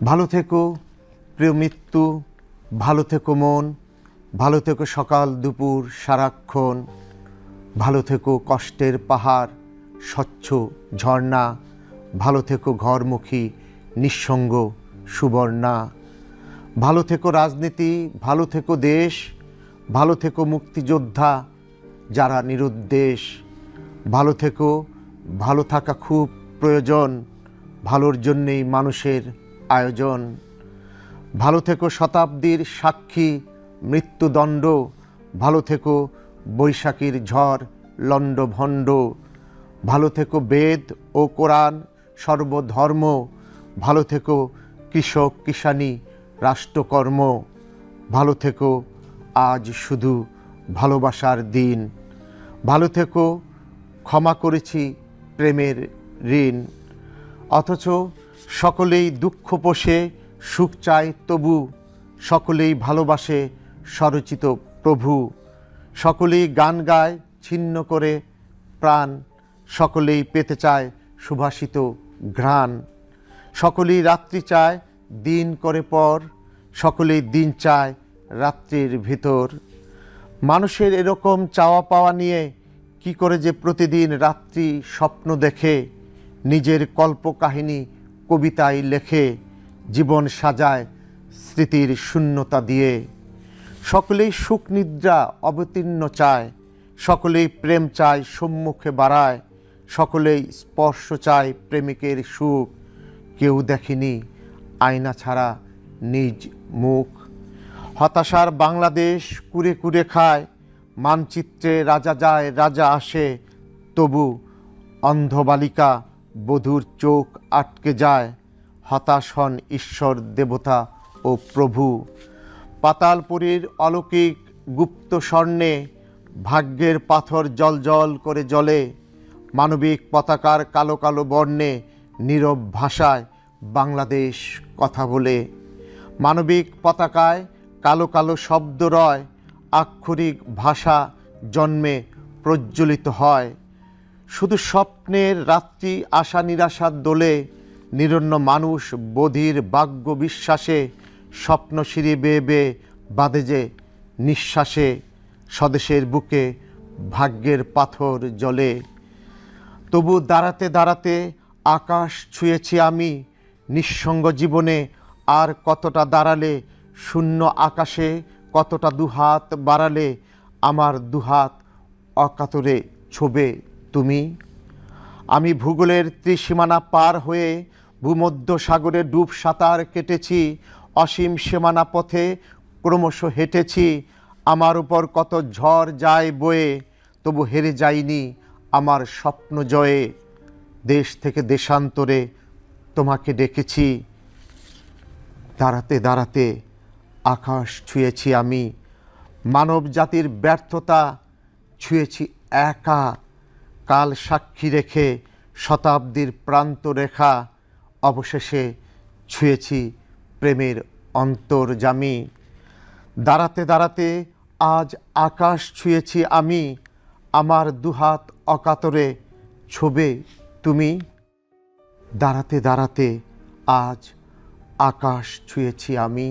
ভালো থেকো প্রিয় মৃত্যু, ভালো থেকো মন, ভালো থেকো সকাল দুপুর সারাক্ষণ, ভালো থেকো কষ্টের পাহাড় স্বচ্ছ ঝর্ণা, ভালো থেকো ঘরমুখী নিঃসঙ্গ সুবর্ণা। ভালো থেকো রাজনীতি, ভালো থেকো দেশ, ভালো থেকো মুক্তিযোদ্ধা যারা নিরুদ্দেশ। ভালো থেকো, ভালো থাকা খুব প্রয়োজন, ভালোর জন্যেই মানুষের আয়োজন। ভালো থেকো শতাব্দীর সাক্ষী মৃত্যুদণ্ড, ভালো থেকো বৈশাখীর ঝড় লণ্ডভণ্ড। ভালো থেকো বেদ ও কোরআন সর্বধর্ম, ভালো থেকো কৃষক কিষাণী রাষ্ট্রকর্ম। ভালো থেকো আজ শুধু ভালোবাসার দিন, ভালো থেকো ক্ষমা করেছি প্রেমের ঋণ। অথচ সকলেই দুঃখ পোষে সুখ চায় তবু, সকলেই ভালোবাসে স্বরচিত প্রভু। সকলেই গান গায় ছিন্ন করে প্রাণ, সকলেই পেতে চায় সুভাষিত ঘ্রাণ। সকলেই রাত্রি চায় দিন করে পর, সকলেই দিন চায় রাত্রির ভিতর। মানুষের এরকম চাওয়া পাওয়া নিয়ে কি করে যে প্রতিদিন রাত্রি স্বপ্ন দেখে, নিজের কল্পকাহিনী কবিতায় লেখে, জীবন সাজায় স্মৃতির শূন্যতা দিয়ে। সকলেই সুখ নিদ্রা অবতীর্ণ চায়, সকলেই প্রেম চায় সম্মুখে বাড়ায়, সকলেই স্পর্শ চায় প্রেমিকের সুখ। কেউ দেখেনি আয়না ছাড়া নিজ মুখ। হতাশার বাংলাদেশ কুরে কুরে খায়, মানচিত্রে রাজা যায় রাজা আসে, তবু অন্ধ বালিকা বধূর চোখ আটকে যায়। হতাশ হন ঈশ্বর দেবতা ও প্রভু। পাতালপুরীর অলৌকিক গুপ্ত স্বর্ণে ভাগ্যের পাথর জল জল করে জ্বলে। মানবিক পতাকার কালো কালো বর্ণে নীরব ভাষায় বাংলাদেশ কথা বলে। মানবিক পতাকায় কালো কালো শব্দ রয়, আক্ষরিক ভাষা জন্মে প্রজ্বলিত হয়। শুধু স্বপ্নের রাত্রি আশা নিরাশার দোলে, নিরন্ন মানুষ বধির বাগ্য বিশ্বাসে, স্বপ্ন সিঁড়ি বেয়ে বেয়ে বাঁধে যে নিঃশ্বাসে। স্বদেশের বুকে ভাগ্যের পাথর জ্বলে। তবু দাঁড়াতে দাঁড়াতে আকাশ ছুঁয়েছি আমি, নিঃসঙ্গ জীবনে আর কতটা দাঁড়ালে, শূন্য আকাশে কতটা দুহাত বাড়ালে, আমার দুহাত অকাতরে ছোবে তুমি। আমি ভূগোলের ত্রিসীমানা পার হয়ে ভূমধ্য সাগরে ডুব সাঁতার কেটেছি, অসীম সীমানা পথে ক্রমশ হেঁটেছি। আমার উপর কত ঝড় যায় বয়ে, তবু হেরে যাইনি আমার স্বপ্ন জয়ে। দেশ থেকে দেশান্তরে তোমাকে ডেকেছি, দাঁড়াতে দাঁড়াতে আকাশ ছুঁয়েছি আমি। মানব জাতির ব্যর্থতা ছুঁয়েছি একা, কাল সাক্ষী রেখে শতাব্দীর প্রান্ত রেখা। অবশেষে ছুঁয়েছি প্রেমের অন্তর্যামী। দাঁড়াতে দাঁড়াতে আজ আকাশ ছুঁয়েছি আমি, আমার দুহাত অকাতরে ছোবে তুমি। দাঁড়াতে দাঁড়াতে আজ আকাশ ছুঁয়েছি আমি।